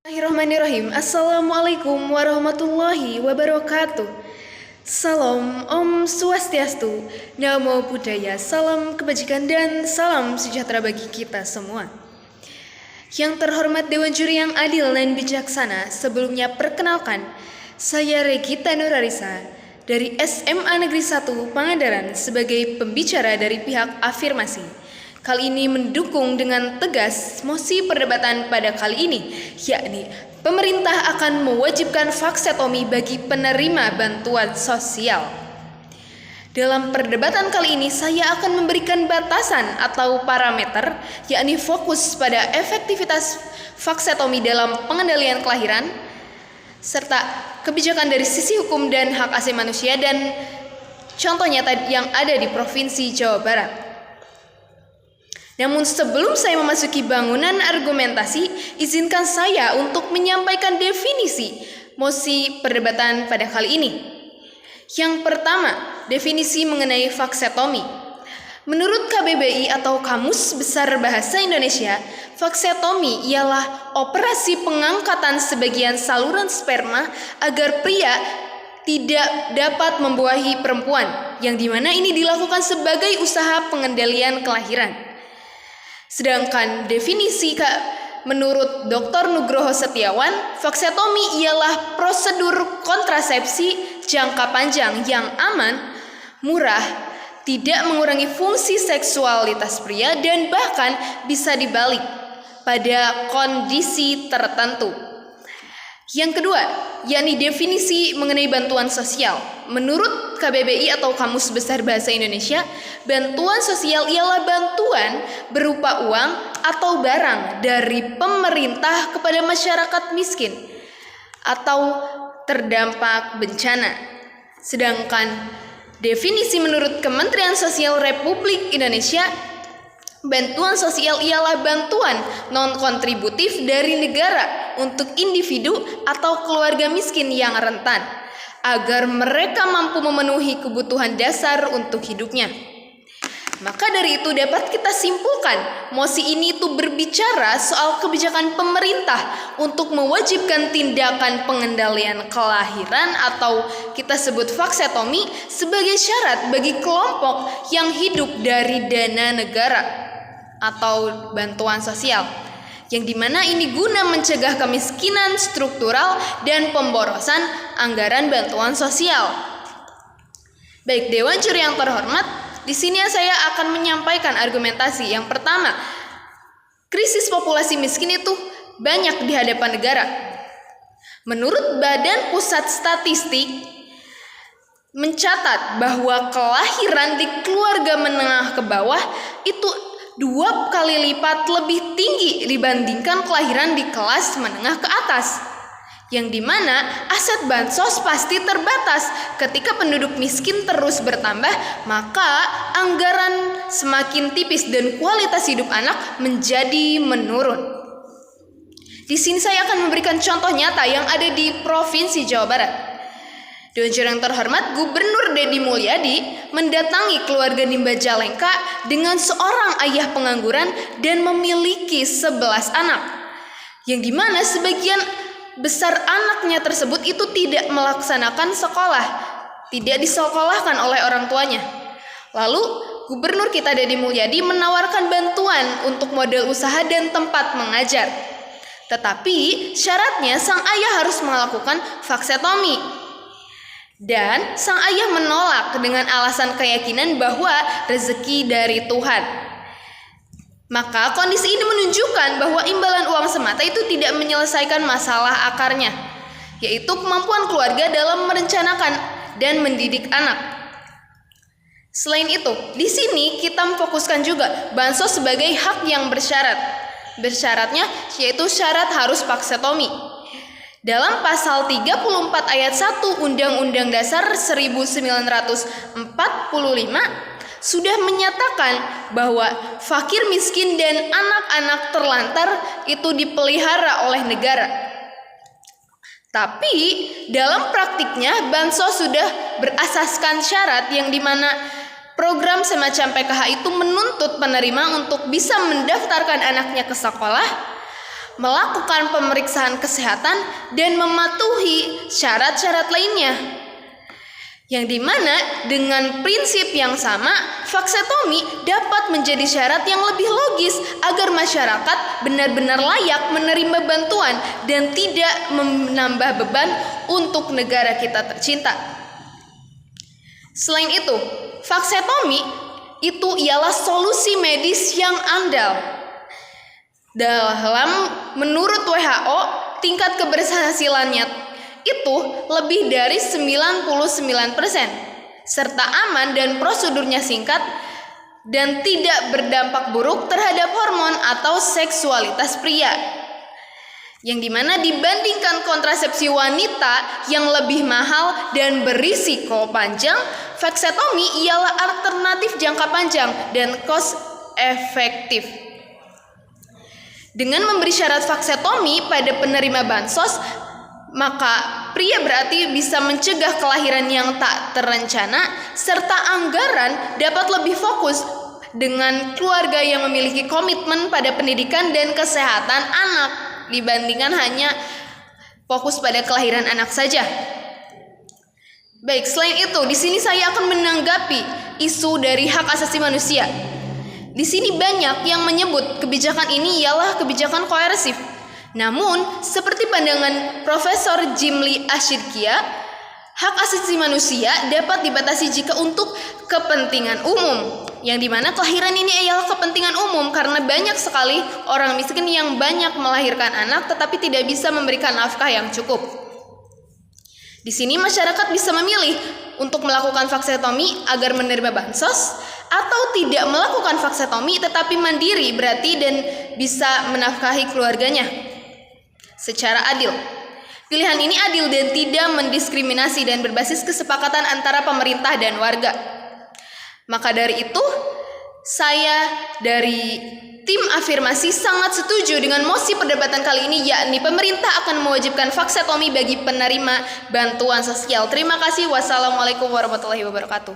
Bismillahirrahmanirrahim. Assalamualaikum warahmatullahi wabarakatuh. Salam Om Swastiastu, Namo Buddhaya, salam kebajikan dan salam sejahtera bagi kita semua. Yang terhormat Dewan Juri yang adil dan bijaksana, sebelumnya perkenalkan, saya Regita Nurarisa dari SMA Negeri 1 Pangandaran sebagai pembicara dari pihak afirmasi. Kali ini mendukung dengan tegas mosi perdebatan pada kali ini, yakni pemerintah akan mewajibkan vaksetomi bagi penerima bantuan sosial. Dalam perdebatan kali ini saya akan memberikan batasan atau parameter, yakni fokus pada efektivitas vaksetomi dalam pengendalian kelahiran, serta kebijakan dari sisi hukum dan hak asasi manusia dan contoh nyata yang ada di Provinsi Jawa Barat. Namun sebelum saya memasuki bangunan argumentasi, izinkan saya untuk menyampaikan definisi mosi perdebatan pada kali ini. Yang pertama, definisi mengenai vaksetomi. Menurut KBBI atau Kamus Besar Bahasa Indonesia, vaksetomi ialah operasi pengangkatan sebagian saluran sperma agar pria tidak dapat membuahi perempuan, yang dimana ini dilakukan sebagai usaha pengendalian kelahiran. Sedangkan definisi menurut Dr. Nugroho Setiawan, vaksetomi ialah prosedur kontrasepsi jangka panjang yang aman, murah, tidak mengurangi fungsi seksualitas pria dan bahkan bisa dibalik pada kondisi tertentu. Yang kedua, yakni definisi mengenai bantuan sosial. Menurut KBBI atau Kamus Besar Bahasa Indonesia, bantuan sosial ialah bantuan berupa uang atau barang dari pemerintah kepada masyarakat miskin atau terdampak bencana. Sedangkan definisi menurut Kementerian Sosial Republik Indonesia, bantuan sosial ialah bantuan non-kontributif dari negara untuk individu atau keluarga miskin yang rentan, agar mereka mampu memenuhi kebutuhan dasar untuk hidupnya. Maka dari itu dapat kita simpulkan, mosi ini itu berbicara soal kebijakan pemerintah untuk mewajibkan tindakan pengendalian kelahiran atau kita sebut vaksetomi sebagai syarat bagi kelompok yang hidup dari dana negara atau bantuan sosial, yang dimana ini guna mencegah kemiskinan struktural dan pemborosan anggaran bantuan sosial. Baik Dewan Juri yang terhormat, di sini saya akan menyampaikan argumentasi. Yang pertama, krisis populasi miskin itu banyak di hadapan negara. Menurut Badan Pusat Statistik mencatat bahwa kelahiran di keluarga menengah ke bawah itu 2 kali lipat lebih tinggi dibandingkan kelahiran di kelas menengah ke atas, yang dimana aset bansos pasti terbatas. Ketika penduduk miskin terus bertambah, maka anggaran semakin tipis dan kualitas hidup anak menjadi menurun. Di sini saya akan memberikan contoh nyata yang ada di Provinsi Jawa Barat. Dewan Juri yang terhormat, Gubernur Deddy Mulyadi mendatangi keluarga di Majalengka dengan seorang ayah pengangguran dan memiliki 11 anak, yang dimana sebagian besar anaknya tersebut itu tidak melaksanakan sekolah, tidak disekolahkan oleh orang tuanya. Lalu Gubernur kita Deddy Mulyadi menawarkan bantuan untuk modal usaha dan tempat mengajar. Tetapi syaratnya sang ayah harus melakukan vaksetomi. Dan sang ayah menolak dengan alasan keyakinan bahwa rezeki dari Tuhan. Maka kondisi ini menunjukkan bahwa imbalan uang semata itu tidak menyelesaikan masalah akarnya, yaitu kemampuan keluarga dalam merencanakan dan mendidik anak. Selain itu, di sini kita memfokuskan juga bansos sebagai hak yang bersyarat. Bersyaratnya yaitu syarat harus vaksetomi. Dalam pasal 34 ayat 1 Undang-Undang Dasar 1945 sudah menyatakan bahwa fakir miskin dan anak-anak terlantar itu dipelihara oleh negara. Tapi dalam praktiknya bansos sudah berasaskan syarat yang dimana program semacam PKH itu menuntut penerima untuk bisa mendaftarkan anaknya ke sekolah, melakukan pemeriksaan kesehatan, dan mematuhi syarat-syarat lainnya. Yang dimana dengan prinsip yang sama, vaksetomi dapat menjadi syarat yang lebih logis agar masyarakat benar-benar layak menerima bantuan dan tidak menambah beban untuk negara kita tercinta. Selain itu, vaksetomi itu ialah solusi medis yang andal. Menurut WHO, tingkat keberhasilannya itu lebih dari 99%, serta aman dan prosedurnya singkat dan tidak berdampak buruk terhadap hormon atau seksualitas pria. Yang dimana dibandingkan kontrasepsi wanita yang lebih mahal dan berisiko panjang, vaksetomi ialah alternatif jangka panjang dan cost efektif. Dengan memberi syarat vaksetomi pada penerima bansos, maka pria berarti bisa mencegah kelahiran yang tak terencana, serta anggaran dapat lebih fokus dengan keluarga yang memiliki komitmen pada pendidikan dan kesehatan anak dibandingkan hanya fokus pada kelahiran anak saja. Baik, selain itu, di sini saya akan menanggapi isu dari hak asasi manusia. Di sini banyak yang menyebut kebijakan ini ialah kebijakan koersif. Namun, seperti pandangan Profesor Jimli Ashidkia, hak asasi manusia dapat dibatasi jika untuk kepentingan umum, yang dimana kelahiran ini ialah kepentingan umum karena banyak sekali orang miskin yang banyak melahirkan anak tetapi tidak bisa memberikan nafkah yang cukup. Di sini masyarakat bisa memilih untuk melakukan vaksetomi agar menerima bansos atau tidak melakukan vaksetomi tetapi mandiri berarti dan bisa menafkahi keluarganya secara adil. Pilihan ini adil dan tidak mendiskriminasi dan berbasis kesepakatan antara pemerintah dan warga. Maka dari itu, saya dari tim afirmasi sangat setuju dengan mosi perdebatan kali ini, yakni pemerintah akan mewajibkan vaksetomi bagi penerima bantuan sosial. Terima kasih. Wassalamualaikum warahmatullahi wabarakatuh.